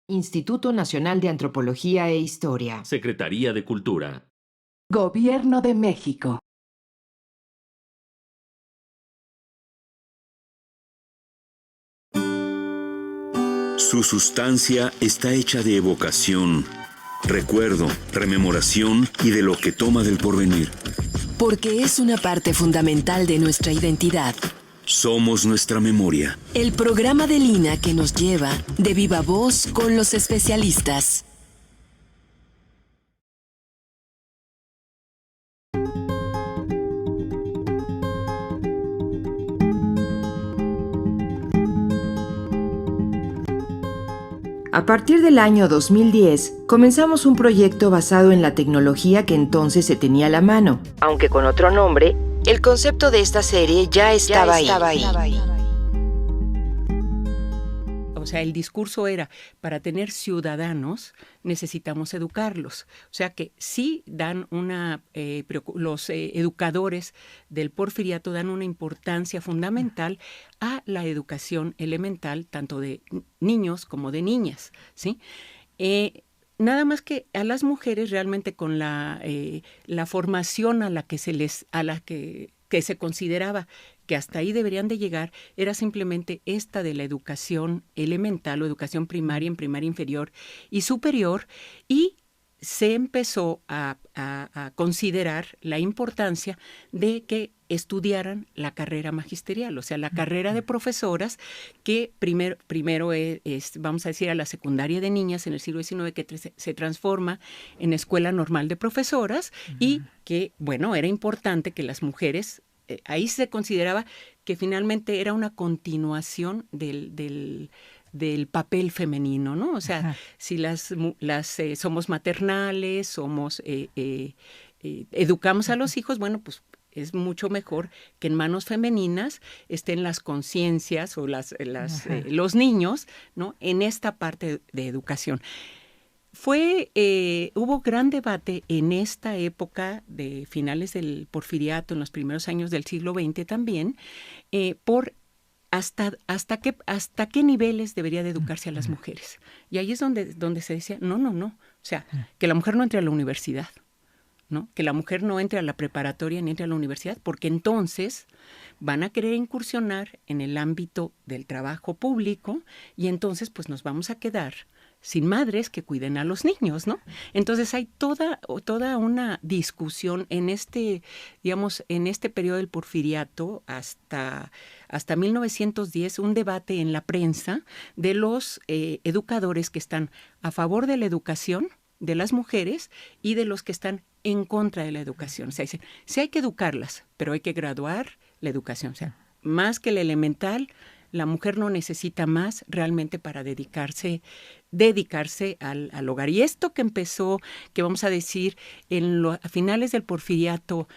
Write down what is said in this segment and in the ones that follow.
Instituto Nacional de Antropología e Historia. Secretaría de Cultura. Gobierno de México. Su sustancia está hecha de evocación, recuerdo, rememoración y de lo que toma del porvenir. Porque es una parte fundamental de nuestra identidad. Somos nuestra memoria. El programa de Lina que nos lleva de viva voz con los especialistas. A partir del año 2010, comenzamos un proyecto basado en la tecnología que entonces se tenía a la mano. Aunque con otro nombre, el concepto de esta serie ya estaba ahí. O sea, el discurso era, para tener ciudadanos necesitamos educarlos. O sea que sí dan los educadores del Porfiriato dan una importancia fundamental a la educación elemental, tanto de niños como de niñas, ¿sí? Nada más que a las mujeres realmente con la formación a la que se consideraba que hasta ahí deberían de llegar, era simplemente esta de la educación elemental o educación primaria en primaria inferior y superior, y se empezó a considerar la importancia de que estudiaran la carrera magisterial, o sea, la carrera de profesoras, que primero es, vamos a decir, a la secundaria de niñas en el siglo XIX, que se transforma en Escuela Normal de Profesoras, y que, bueno, era importante que las mujeres, ahí se consideraba que finalmente era una continuación del papel femenino, ¿no? O sea, ajá, si somos maternales, educamos a los hijos, bueno, pues es mucho mejor que en manos femeninas estén las conciencias o los niños, ¿no? En esta parte de educación. Hubo gran debate en esta época de finales del Porfiriato, en los primeros años del siglo XX también, por hasta qué niveles debería de educarse a las mujeres. Y ahí es donde se decía, no, o sea, que la mujer no entre a la universidad, ¿no? Que la mujer no entre a la preparatoria ni entre a la universidad, porque entonces van a querer incursionar en el ámbito del trabajo público y entonces pues nos vamos a quedar sin madres que cuiden a los niños, ¿no? Entonces hay toda una discusión en en este periodo del Porfiriato hasta 1910, un debate en la prensa de los educadores que están a favor de la educación de las mujeres y de los que están en contra de la educación. O sea, dicen, sí hay que educarlas, pero hay que graduar la educación. O sea, más que el elemental, la mujer no necesita más realmente para dedicarse al hogar. Y esto que empezó, que vamos a decir, a finales del Porfiriato,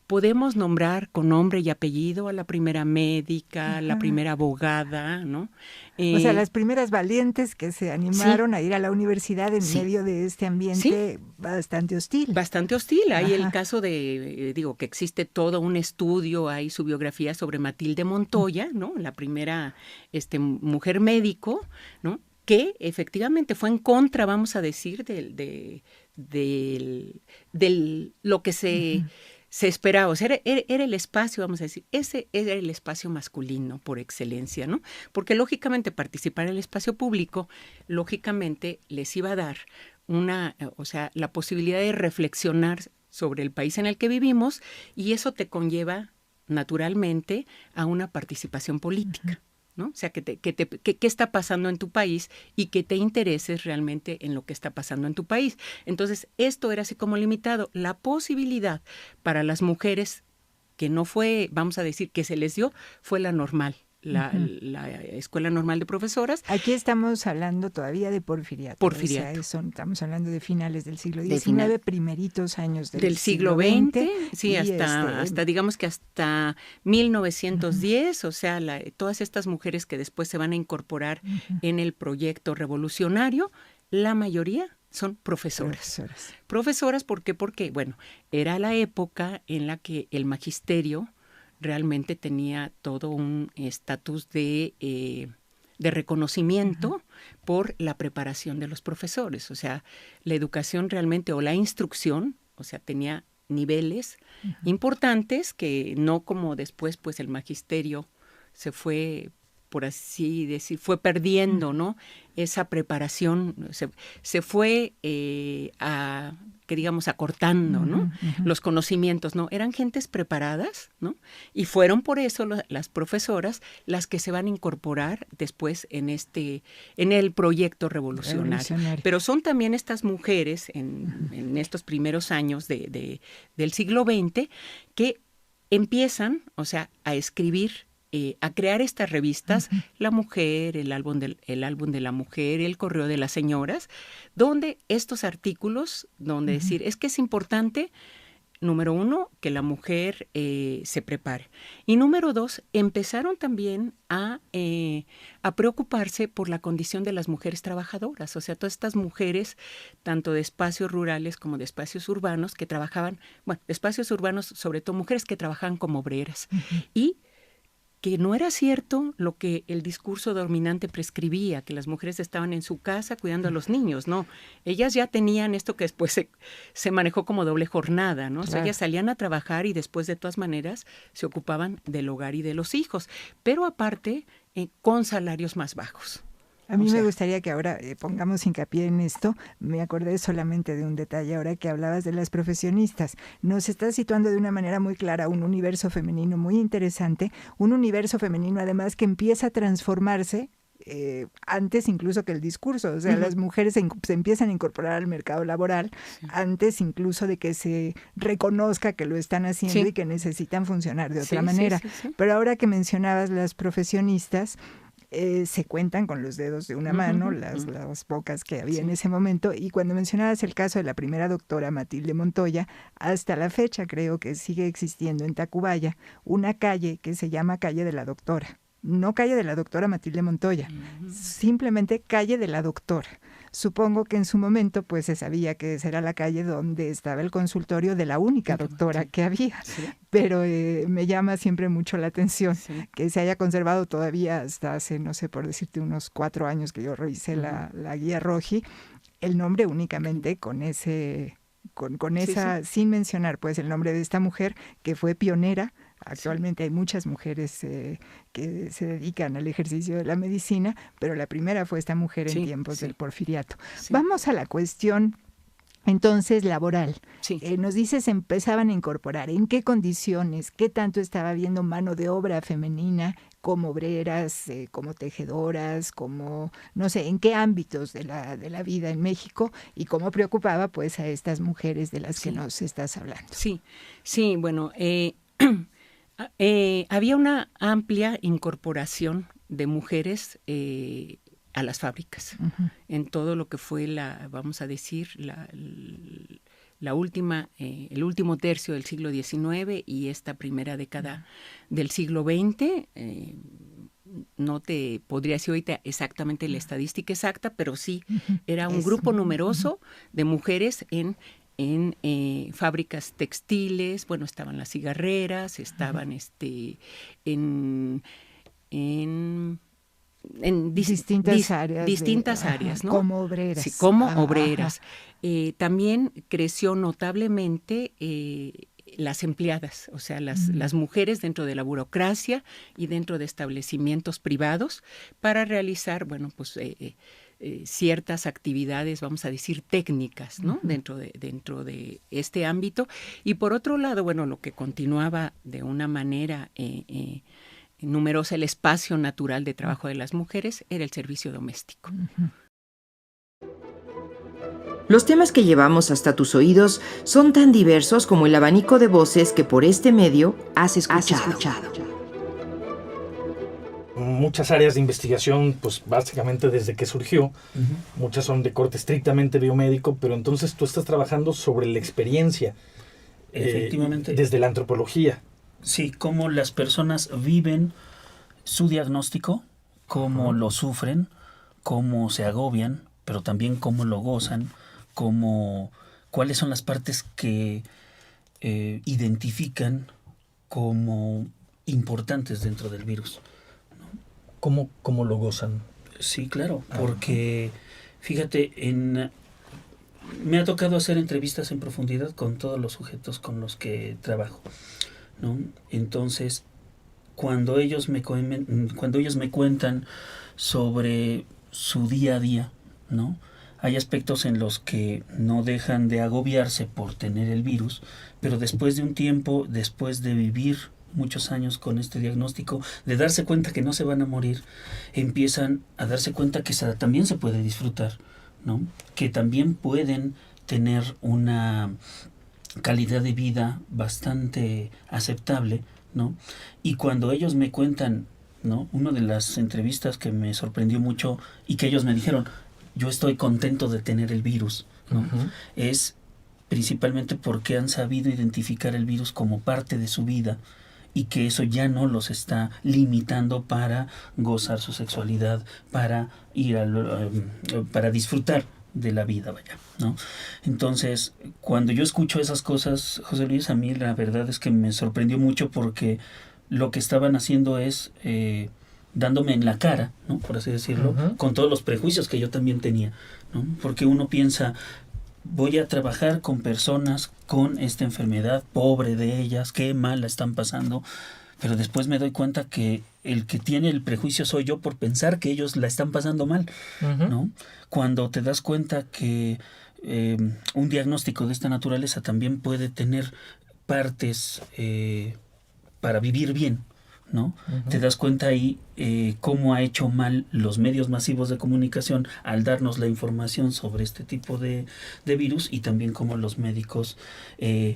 podemos nombrar con nombre y apellido a la primera médica, la primera abogada, ¿no? O sea, las primeras valientes que se animaron a ir a la universidad en medio de este ambiente bastante hostil. Bastante hostil. Hay el caso de, que existe todo un estudio, hay su biografía sobre Matilde Montoya, ¿no? La primera mujer médico, ¿no? Que efectivamente fue en contra, vamos a decir, de lo que se esperaba. O sea, era el espacio, vamos a decir, ese era el espacio masculino por excelencia, ¿no? Porque lógicamente participar en el espacio público, lógicamente les iba a dar la posibilidad de reflexionar sobre el país en el que vivimos, y eso te conlleva naturalmente a una participación política, ¿no? O sea, qué está pasando en tu país y que te intereses realmente en lo que está pasando en tu país. Entonces, esto era así como limitado. La posibilidad para las mujeres que no fue, vamos a decir, que se les dio, fue la normal. La Escuela Normal de Profesoras. Aquí estamos hablando todavía de Porfiriato. Porfiriato. O sea, estamos hablando de finales del siglo XIX, primeritos años del siglo XX. Sí, hasta digamos que hasta 1910, o sea, todas estas mujeres que después se van a incorporar en el proyecto revolucionario, la mayoría son profesoras. Profesoras, ¿por qué? Porque, bueno, era la época en la que el magisterio realmente tenía todo un estatus de de reconocimiento por la preparación de los profesores. O sea, la educación realmente, o la instrucción, o sea, tenía niveles importantes que no como después, pues el magisterio se fue, por así decir, fue perdiendo, ¿no? Esa preparación se fue que digamos acortando, ¿no? Los conocimientos, ¿no? Eran gentes preparadas, ¿no? Y fueron por eso las profesoras las que se van a incorporar después en el proyecto revolucionario. Pero son también estas mujeres en estos primeros años del siglo XX que empiezan, o sea, a escribir, a crear estas revistas, La Mujer, el álbum de la Mujer, El Correo de las Señoras, donde estos artículos, donde decir, es que es importante, número uno, que la mujer se prepare. Y número dos, empezaron también a preocuparse por la condición de las mujeres trabajadoras. O sea, todas estas mujeres, tanto de espacios rurales como de espacios urbanos, que trabajaban, bueno, espacios urbanos, sobre todo mujeres que trabajaban como obreras. Y que no era cierto lo que el discurso dominante prescribía, que las mujeres estaban en su casa cuidando a los niños, no. Ellas ya tenían esto que después se manejó como doble jornada, ¿no? Claro. O sea, ellas salían a trabajar y después de todas maneras se ocupaban del hogar y de los hijos, pero aparte con salarios más bajos. A mí me gustaría que ahora pongamos hincapié en esto. Me acordé solamente de un detalle ahora que hablabas de las profesionistas. Nos estás situando de una manera muy clara un universo femenino muy interesante, un universo femenino además que empieza a transformarse antes incluso que el discurso. O sea, las mujeres se empiezan a incorporar al mercado laboral antes incluso de que se reconozca que lo están haciendo y que necesitan funcionar de otra manera. Pero ahora que mencionabas las profesionistas, se cuentan con los dedos de una mano las pocas que había en ese momento, y cuando mencionabas el caso de la primera doctora Matilde Montoya, hasta la fecha creo que sigue existiendo en Tacubaya una calle que se llama Calle de la Doctora, no Calle de la Doctora Matilde Montoya, simplemente Calle de la Doctora. Supongo que en su momento pues se sabía que esa era la calle donde estaba el consultorio de la única doctora que había, pero me llama siempre mucho la atención que se haya conservado todavía hasta hace, no sé, por decirte unos 4 años que yo revisé la guía Roji, el nombre únicamente con ese, con esa, sin mencionar pues el nombre de esta mujer que fue pionera. Actualmente hay muchas mujeres que se dedican al ejercicio de la medicina, pero la primera fue esta mujer en tiempos del Porfiriato. Vamos a la cuestión entonces laboral. Nos dices, empezaban a incorporar, ¿en qué condiciones? ¿Qué tanto estaba habiendo mano de obra femenina como obreras, como tejedoras, como, no sé, en qué ámbitos de la vida en México, y cómo preocupaba pues a estas mujeres de las que nos estás hablando? Sí, bueno, había una amplia incorporación de mujeres a las fábricas, en todo lo que fue vamos a decir, la última, el último tercio del siglo XIX y esta primera década del siglo XX. No te podría decir ahorita exactamente la estadística exacta, pero sí era un grupo numeroso de mujeres en fábricas textiles. Bueno, estaban las cigarreras, estaban en distintas áreas, ¿no? Como obreras. Sí, como obreras. También creció notablemente las empleadas, o sea, las mujeres dentro de la burocracia y dentro de establecimientos privados para realizar, bueno, pues ciertas actividades, vamos a decir, técnicas, ¿no? Dentro de este ámbito. Y por otro lado, bueno, lo que continuaba de una manera numerosa el espacio natural de trabajo de las mujeres era el servicio doméstico. Los temas que llevamos hasta tus oídos son tan diversos como el abanico de voces que por este medio has escuchado. Muchas áreas de investigación, pues básicamente desde que surgió, muchas son de corte estrictamente biomédico, pero entonces tú estás trabajando sobre la experiencia, efectivamente, desde la antropología. Sí, cómo las personas viven su diagnóstico, cómo lo sufren, cómo se agobian, pero también cómo lo gozan, cuáles son las partes que identifican como importantes dentro del virus. ¿Cómo lo gozan? Sí, claro, porque fíjate, me ha tocado hacer entrevistas en profundidad con todos los sujetos con los que trabajo, ¿no? Entonces, cuando ellos me cuentan sobre su día a día, ¿no? Hay aspectos en los que no dejan de agobiarse por tener el virus, pero después de un tiempo, después de vivir muchos años con este diagnóstico, de darse cuenta que no se van a morir, empiezan a darse cuenta que también se puede disfrutar, ¿no? Que también pueden tener una calidad de vida bastante aceptable, ¿no? Y cuando ellos me cuentan, ¿no? Una de las entrevistas que me sorprendió mucho y que ellos me dijeron, yo estoy contento de tener el virus, ¿no? Uh-huh. Es principalmente porque han sabido identificar el virus como parte de su vida y que eso ya no los está limitando para gozar su sexualidad, para ir para disfrutar de la vida, vaya, ¿no? Entonces, cuando yo escucho esas cosas, José Luis, a mí la verdad es que me sorprendió mucho porque lo que estaban haciendo es dándome en la cara, ¿no? Por así decirlo, uh-huh, con todos los prejuicios que yo también tenía, ¿no? Porque uno piensa, voy a trabajar con personas con esta enfermedad, pobre de ellas, qué mal la están pasando, pero después me doy cuenta que el que tiene el prejuicio soy yo por pensar que ellos la están pasando mal, uh-huh, ¿no? Cuando te das cuenta que un diagnóstico de esta naturaleza también puede tener partes para vivir bien, ¿no? Uh-huh. Te das cuenta ahí cómo ha hecho mal los medios masivos de comunicación al darnos la información sobre este tipo de virus, y también cómo los médicos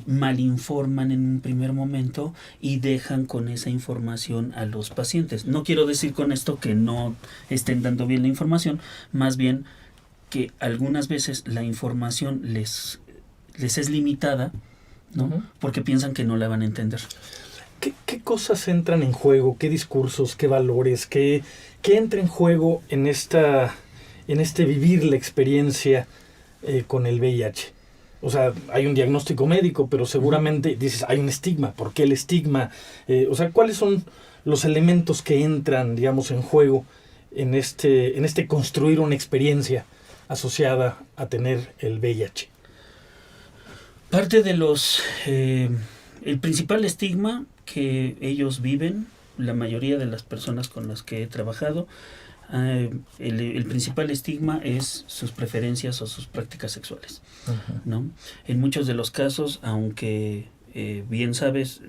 malinforman en un primer momento y dejan con esa información a los pacientes. No quiero decir con esto que no estén dando bien la información, más bien que algunas veces la información les es limitada, ¿no? Uh-huh. Porque piensan que no la van a entender. ¿Qué cosas entran en juego? ¿Qué discursos? ¿Qué valores? ¿Qué entra en juego en este vivir la experiencia con el VIH? O sea, hay un diagnóstico médico, pero seguramente dices, hay un estigma. ¿Por qué el estigma? O sea, ¿cuáles son los elementos que entran, digamos, en juego en este construir una experiencia asociada a tener el VIH? Parte de el principal estigma que ellos viven, la mayoría de las personas con las que he trabajado, el principal estigma es sus preferencias o sus prácticas sexuales, uh-huh, ¿no? En muchos de los casos, aunque bien sabes,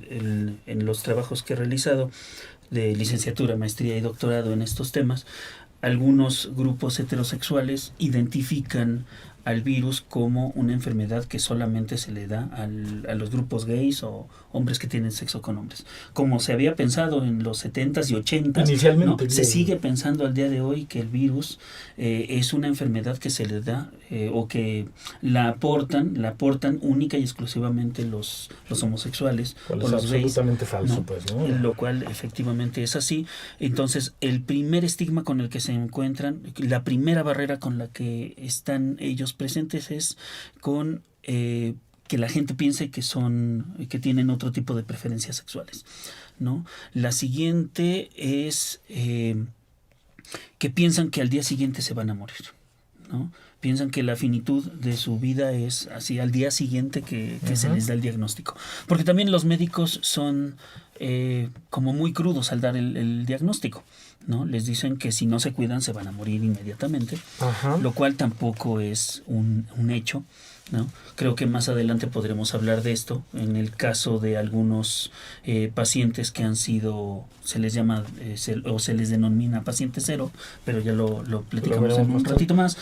en los trabajos que he realizado de licenciatura, maestría y doctorado en estos temas, algunos grupos heterosexuales identifican al virus como una enfermedad que solamente se le da a los grupos gays o hombres que tienen sexo con hombres. Como se había pensado en los 70s y 80s, inicialmente, ¿no? Se sigue pensando al día de hoy que el virus es una enfermedad que se le da o que la aportan única y exclusivamente los homosexuales o los gays. Absolutamente falso, ¿no? Pues, ¿no? Lo cual efectivamente es así. Entonces, el primer estigma con el que se encuentran, la primera barrera con la que están ellos presentes es con que la gente piense que tienen otro tipo de preferencias sexuales, ¿no? La siguiente es que piensan que al día siguiente se van a morir, ¿no? Piensan que la finitud de su vida es así al día siguiente que uh-huh, se les da el diagnóstico. Porque también los médicos son como muy crudos al dar el diagnóstico, ¿no? Les dicen que si no se cuidan se van a morir inmediatamente, uh-huh, lo cual tampoco es un hecho, ¿no? Creo que más adelante podremos hablar de esto en el caso de algunos pacientes que han sido, se les llama o se les denomina paciente cero, pero ya lo platicamos en un ratito más.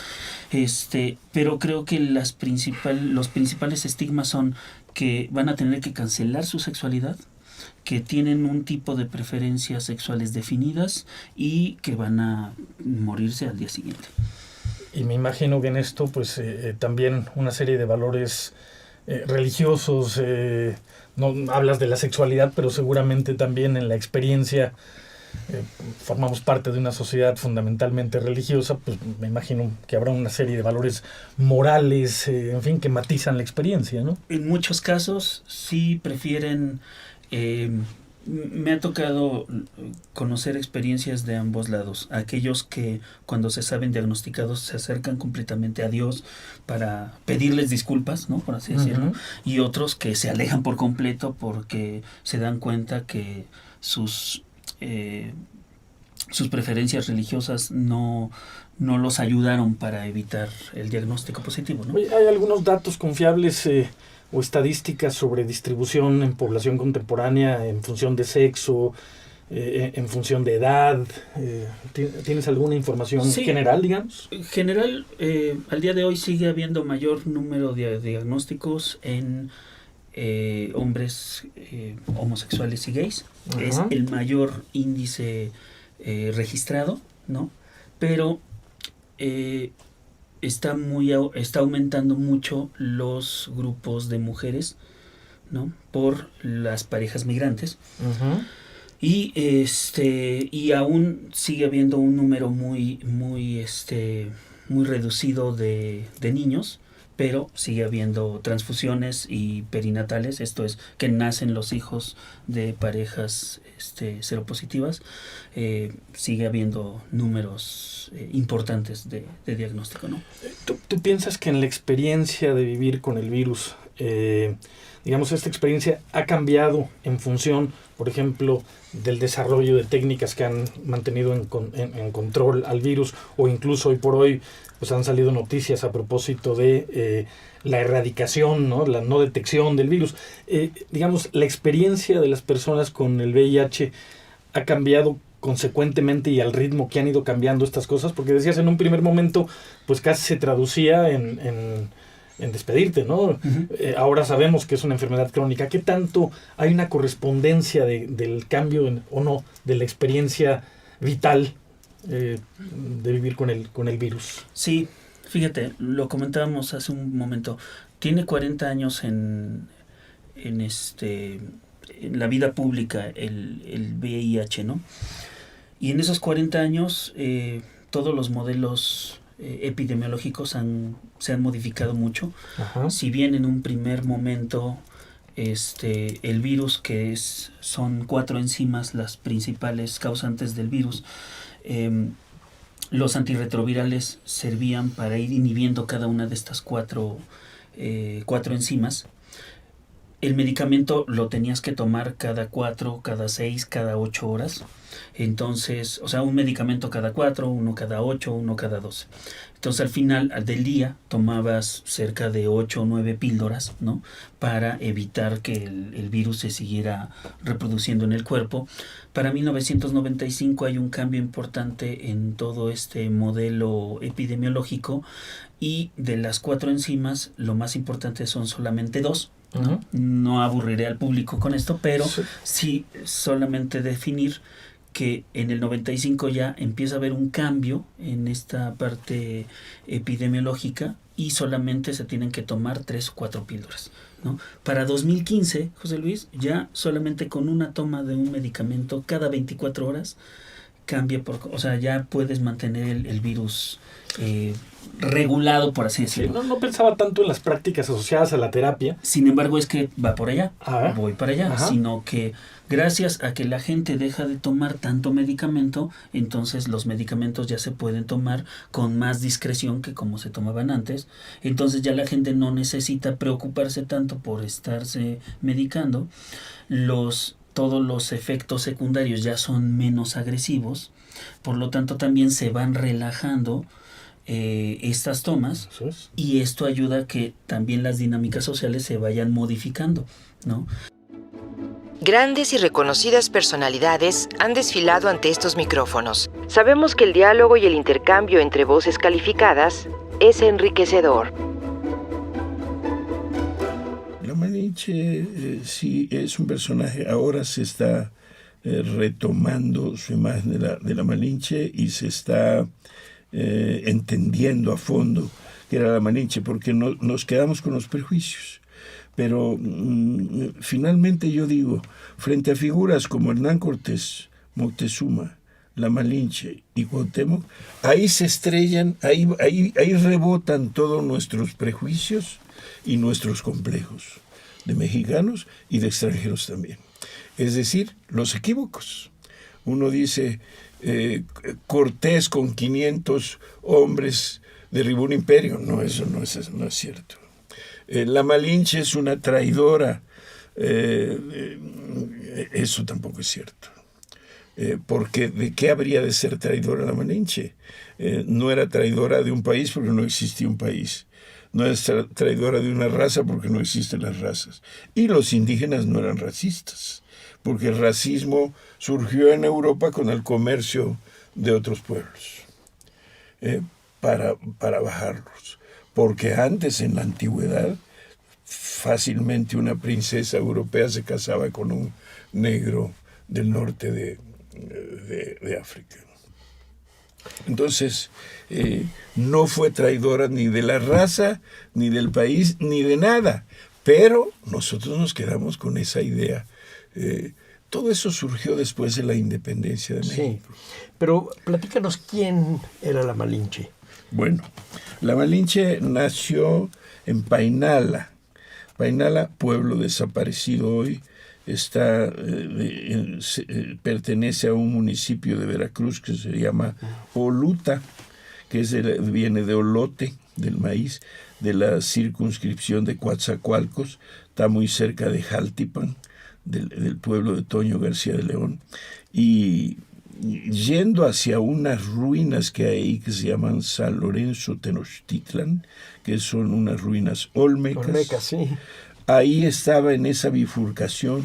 Pero creo que los principales estigmas son que van a tener que cancelar su sexualidad, que tienen un tipo de preferencias sexuales definidas y que van a morirse al día siguiente. Y me imagino que en esto pues también una serie de valores religiosos, no hablas de la sexualidad, pero seguramente también en la experiencia formamos parte de una sociedad fundamentalmente religiosa, pues me imagino que habrá una serie de valores morales, en fin, que matizan la experiencia, ¿no? En muchos casos sí prefieren Me ha tocado conocer experiencias de ambos lados. Aquellos que cuando se saben diagnosticados se acercan completamente a Dios para pedirles disculpas, ¿no? Por así decirlo. Y otros que se alejan por completo porque se dan cuenta que sus preferencias religiosas no los ayudaron para evitar el diagnóstico positivo, ¿no? ¿Hay algunos datos confiables o estadísticas sobre distribución en población contemporánea en función de sexo, en función de edad? ¿Tienes alguna información general, digamos? En general, al día de hoy sigue habiendo mayor número de diagnósticos en hombres homosexuales y gays. Ajá. Es el mayor índice registrado, ¿no? Pero está aumentando mucho los grupos de mujeres, ¿no? Por las parejas migrantes. Uh-huh. Y aún sigue habiendo un número muy reducido de niños, pero sigue habiendo transfusiones y perinatales, esto es, que nacen los hijos de parejas seropositivas. Sigue habiendo números importantes de diagnóstico, ¿no? ¿Tú piensas que en la experiencia de vivir con el virus, digamos, esta experiencia ha cambiado en función, por ejemplo, del desarrollo de técnicas que han mantenido en control al virus, o incluso hoy por hoy pues han salido noticias a propósito de la erradicación, ¿no? La no detección del virus? Digamos, la experiencia de las personas con el VIH ha cambiado consecuentemente y al ritmo que han ido cambiando estas cosas, porque decías en un primer momento pues casi se traducía en despedirte, ¿no? Uh-huh. Ahora sabemos que es una enfermedad crónica. ¿Qué tanto hay una correspondencia del cambio o no de la experiencia vital de vivir con el virus? Sí, fíjate, lo comentábamos hace un momento. Tiene 40 años en la vida pública el VIH, ¿no? Y en esos 40 años todos los modelos epidemiológicos se han modificado mucho. Ajá. Si bien en un primer momento el virus, que son 4 enzimas las principales causantes del virus, los antirretrovirales servían para ir inhibiendo cada una de estas 4 enzimas. El medicamento lo tenías que tomar cada 4, cada 6, cada 8 horas. Entonces, o sea, un medicamento cada 4, uno cada 8, uno cada 12. Entonces, al final del día tomabas cerca de 8 o 9 píldoras, ¿no? Para evitar que el virus se siguiera reproduciendo en el cuerpo. Para 1995 hay un cambio importante en todo este modelo epidemiológico, y de las 4 enzimas, lo más importante son solamente 2. ¿No? Uh-huh. No aburriré al público con esto, pero sí solamente definir que en el 95 ya empieza a haber un cambio en esta parte epidemiológica y solamente se tienen que tomar 3 o 4 píldoras, ¿no? Para 2015, José Luis, ya solamente con una toma de un medicamento cada 24 horas cambia, o sea, ya puedes mantener el virus regulado, por así decirlo. No pensaba tanto en las prácticas asociadas a la terapia. Sin embargo, es que va por allá, voy para allá, Ajá. Sino que gracias a que la gente deja de tomar tanto medicamento, entonces los medicamentos ya se pueden tomar con más discreción que como se tomaban antes. Entonces ya la gente no necesita preocuparse tanto por estarse medicando. Todos los efectos secundarios ya son menos agresivos, por lo tanto también se van relajando estas tomas, y esto ayuda a que también las dinámicas sociales se vayan modificando, ¿no? Grandes y reconocidas personalidades han desfilado ante estos micrófonos. Sabemos que el diálogo y el intercambio entre voces calificadas es enriquecedor. La Malinche sí es un personaje. Ahora se está retomando su imagen de la Malinche y se está entendiendo a fondo que era la Malinche, porque nos quedamos con los prejuicios. Pero finalmente yo digo, frente a figuras como Hernán Cortés, Moctezuma, la Malinche y Cuauhtémoc, ahí se estrellan, ahí rebotan todos nuestros prejuicios y nuestros complejos de mexicanos y de extranjeros también. es decir, los equívocos. Uno dice, Cortés con 500 hombres derribó un imperio. No, eso no es cierto. La Malinche es una traidora. Eso tampoco es cierto. Porque ¿de qué habría de ser traidora la Malinche? No era traidora de un país porque no existía un país. No es traidora de una raza porque no existen las razas. Y los indígenas no eran racistas, porque el racismo surgió en Europa con el comercio de otros pueblos, para bajarlos. Porque antes, en la antigüedad, fácilmente una princesa europea se casaba con un negro del norte de África. Entonces, no fue traidora ni de la raza, ni del país, ni de nada. Pero nosotros nos quedamos con esa idea. Todo eso surgió después de la independencia de México. Sí, pero platícanos quién era la Malinche. Bueno, la Malinche nació en Painala. Painala, pueblo desaparecido hoy, pertenece a un municipio de Veracruz que se llama Oluta, que viene de olote, del maíz, de la circunscripción de Coatzacoalcos, está muy cerca de Jaltipan, del pueblo de Toño García de León, y yendo hacia unas ruinas que hay ahí que se llaman San Lorenzo Tenochtitlan, que son unas ruinas olmecas. Sí. Ahí estaba, en esa bifurcación,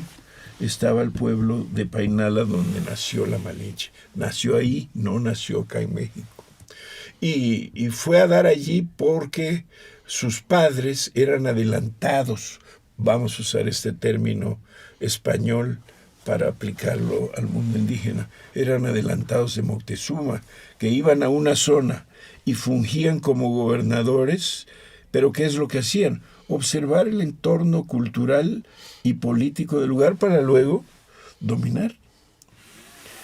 estaba el pueblo de Painala donde nació la Malinche. Nació ahí, no nació acá en México. Y fue a dar allí porque sus padres eran adelantados, vamos a usar este término español para aplicarlo al mundo indígena, eran adelantados de Moctezuma, que iban a una zona y fungían como gobernadores, pero ¿qué es lo que hacían? Observar el entorno cultural y político del lugar para luego dominar.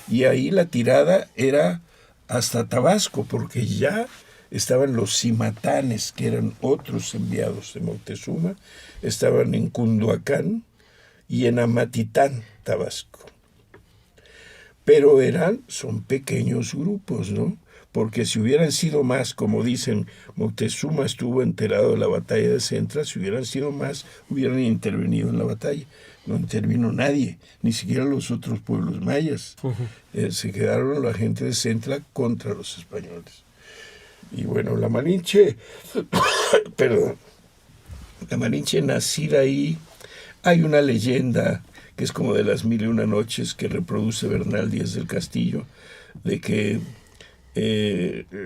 Y ahí la tirada era hasta Tabasco, porque ya estaban los cimatanes, que eran otros enviados de Moctezuma, estaban en Cunduacán y en Amatitán, Tabasco. Pero son pequeños grupos, ¿no? Porque si hubieran sido más, como dicen, Moctezuma estuvo enterado de la batalla de Centla, si hubieran sido más, hubieran intervenido en la batalla. No intervino nadie, ni siquiera los otros pueblos mayas. Se quedaron la gente de Centla contra los españoles. Y bueno, la Malinche, la Malinche nacida ahí, hay una leyenda que es como de las 1001 noches que reproduce Bernal Díaz del Castillo, de que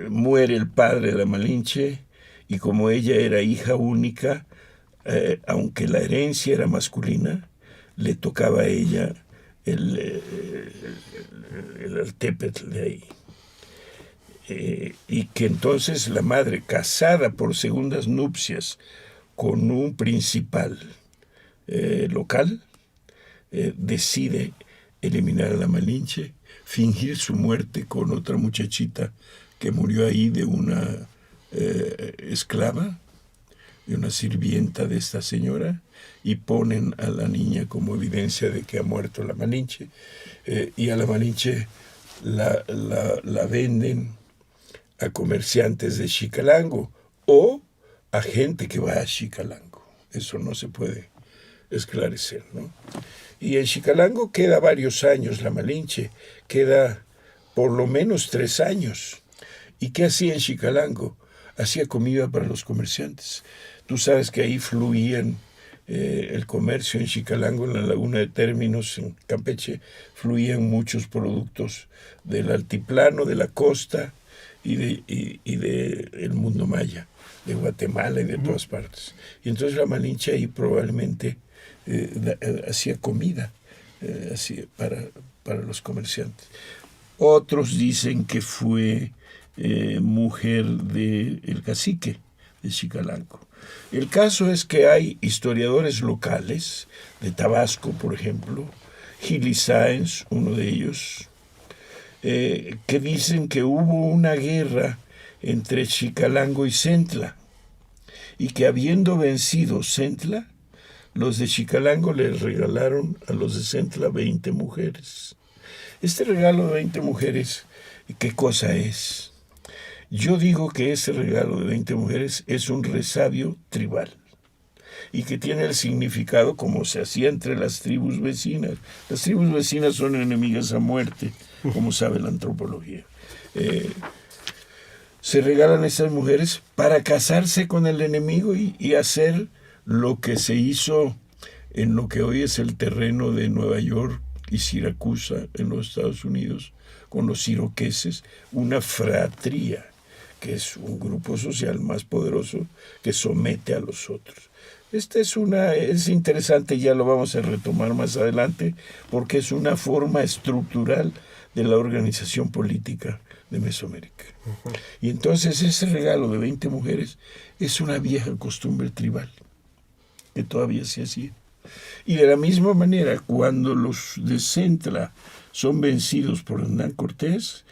muere el padre de la Malinche y como ella era hija única, aunque la herencia era masculina, le tocaba a ella el artépetl de ahí. Y que entonces la madre, casada por segundas nupcias con un principal local, decide eliminar a la Malinche, fingir su muerte con otra muchachita que murió ahí de una esclava, de una sirvienta de esta señora, y ponen a la niña como evidencia de que ha muerto la Malinche, y a la Malinche la venden a comerciantes de Xicalango o a gente que va a Xicalango. Eso no se puede esclarecer, ¿no? Y en Xicalango queda varios años la Malinche, queda por lo menos 3 años. ¿Y qué hacía en Xicalango? Hacía comida para los comerciantes. Tú sabes que ahí fluían el comercio en Xicalango, en la laguna de Términos, en Campeche, fluían muchos productos del altiplano, de la costa y de el mundo maya, de Guatemala y de todas partes. Y entonces la Malinche ahí probablemente hacía comida para los comerciantes. Otros dicen que fue mujer del cacique de Xicalango. El caso es que hay historiadores locales, de Tabasco, por ejemplo, Gili Sáenz, uno de ellos, que dicen que hubo una guerra entre Xicalango y Centla, y que habiendo vencido Centla, los de Chicalango les regalaron a los de Centla 20 mujeres. Este regalo de 20 mujeres, ¿qué cosa es? Yo digo que ese regalo de 20 mujeres es un resabio tribal y que tiene el significado como se hacía entre las tribus vecinas. Las tribus vecinas son enemigas a muerte, como sabe la antropología. Se regalan a estas mujeres para casarse con el enemigo y hacer lo que se hizo en lo que hoy es el terreno de Nueva York y Siracusa en los Estados Unidos, con los iroqueses, una fratría, que es un grupo social más poderoso que somete a los otros. Es interesante, ya lo vamos a retomar más adelante, porque es una forma estructural de la organización política de Mesoamérica. Y entonces ese regalo de 20 mujeres es una vieja costumbre tribal, que todavía se hacía. Y de la misma manera, cuando los de Centla son vencidos por Hernán Cortés,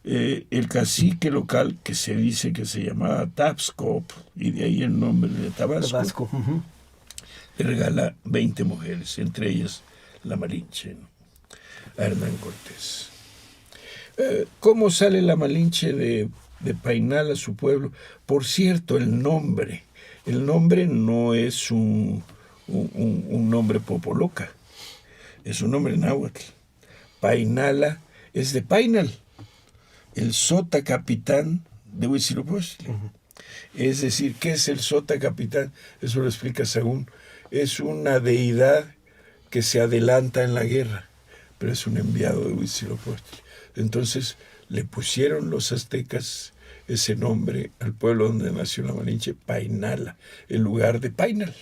el cacique local, que se dice que se llamaba Tapscop, y de ahí el nombre de Tabasco, le regala 20 mujeres, entre ellas la Malinche, ¿no?, a Hernán Cortés. ¿Cómo sale la Malinche de Painal a su pueblo? Por cierto, el nombre no es un nombre popoloca, es un nombre náhuatl. Painala es de Painal, el sota capitán de Huitzilopochtli. Es decir, ¿qué es el sota capitán? Eso lo explica Sahagún. Es una deidad que se adelanta en la guerra, pero es un enviado de Huitzilopochtli. Entonces le pusieron los aztecas ese nombre al pueblo donde nació la Malinche, Painala, en lugar de Painal,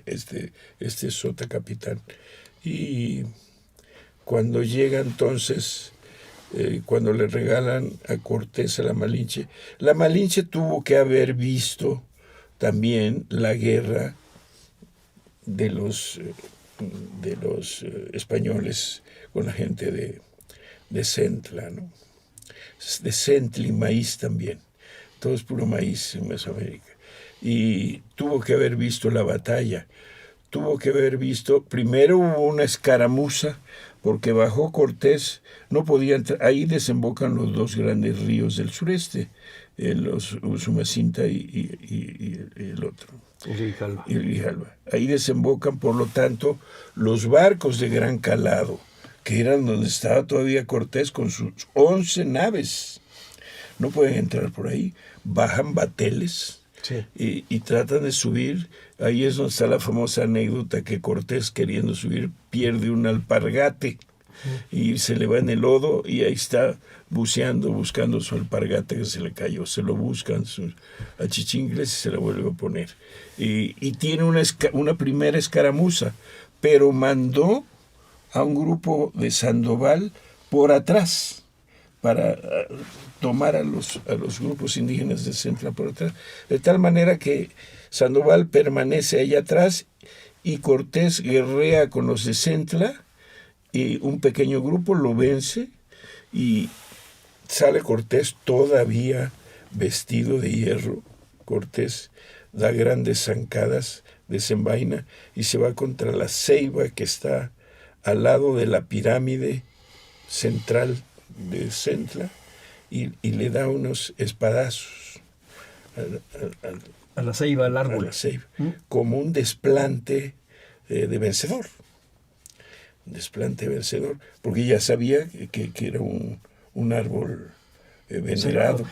este sota capitán. Y cuando llega entonces, cuando le regalan a Cortés a la Malinche tuvo que haber visto también la guerra de los españoles con la gente de Centla, ¿no? De Centla y maíz también. Todo es puro maíz en Mesoamérica. Y tuvo que haber visto la batalla. Tuvo que haber visto, primero hubo una escaramuza, porque bajó Cortés, no podía entrar, ahí desembocan los dos grandes ríos del sureste, los Usumacinta y el otro. Y el Grijalva. Ahí desembocan, por lo tanto, los barcos de gran calado, que eran donde estaba todavía Cortés con sus 11 naves. No pueden entrar por ahí, bajan bateles, sí, y tratan de subir. Ahí es donde está la famosa anécdota que Cortés, queriendo subir, pierde un alpargate y se le va en el lodo y ahí está buceando, buscando su alpargate que se le cayó. Se lo buscan sus achichingles y se la vuelve a poner. Y tiene una primera escaramuza, pero mandó a un grupo de Sandoval por atrás para tomar a los grupos indígenas de Centla por atrás, de tal manera que Sandoval permanece allá atrás y Cortés guerrea con los de Centla y un pequeño grupo lo vence y sale Cortés todavía vestido de hierro. Cortés da grandes zancadas, desenvaina y se va contra la ceiba que está al lado de la pirámide central de Centla y le da unos espadazos a la ceiba, al árbol. A la ceiba, como un desplante de vencedor. Un desplante vencedor, porque ya sabía que era un árbol venerado.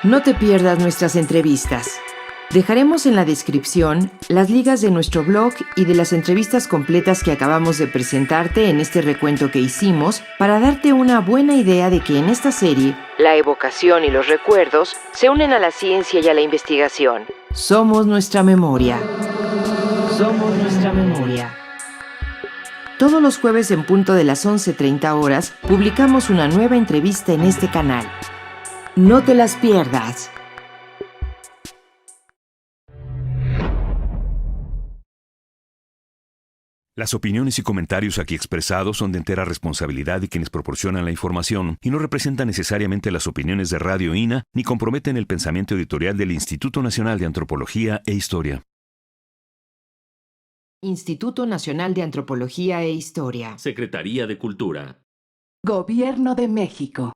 No te pierdas nuestras entrevistas. Dejaremos en la descripción las ligas de nuestro blog y de las entrevistas completas que acabamos de presentarte en este recuento que hicimos para darte una buena idea de que en esta serie, la evocación y los recuerdos se unen a la ciencia y a la investigación. Somos nuestra memoria. Somos nuestra memoria. Todos los jueves en punto de las 11:30 horas publicamos una nueva entrevista en este canal. No te las pierdas. Las opiniones y comentarios aquí expresados son de entera responsabilidad de quienes proporcionan la información y no representan necesariamente las opiniones de Radio INA ni comprometen el pensamiento editorial del Instituto Nacional de Antropología e Historia. Instituto Nacional de Antropología e Historia. Secretaría de Cultura. Gobierno de México.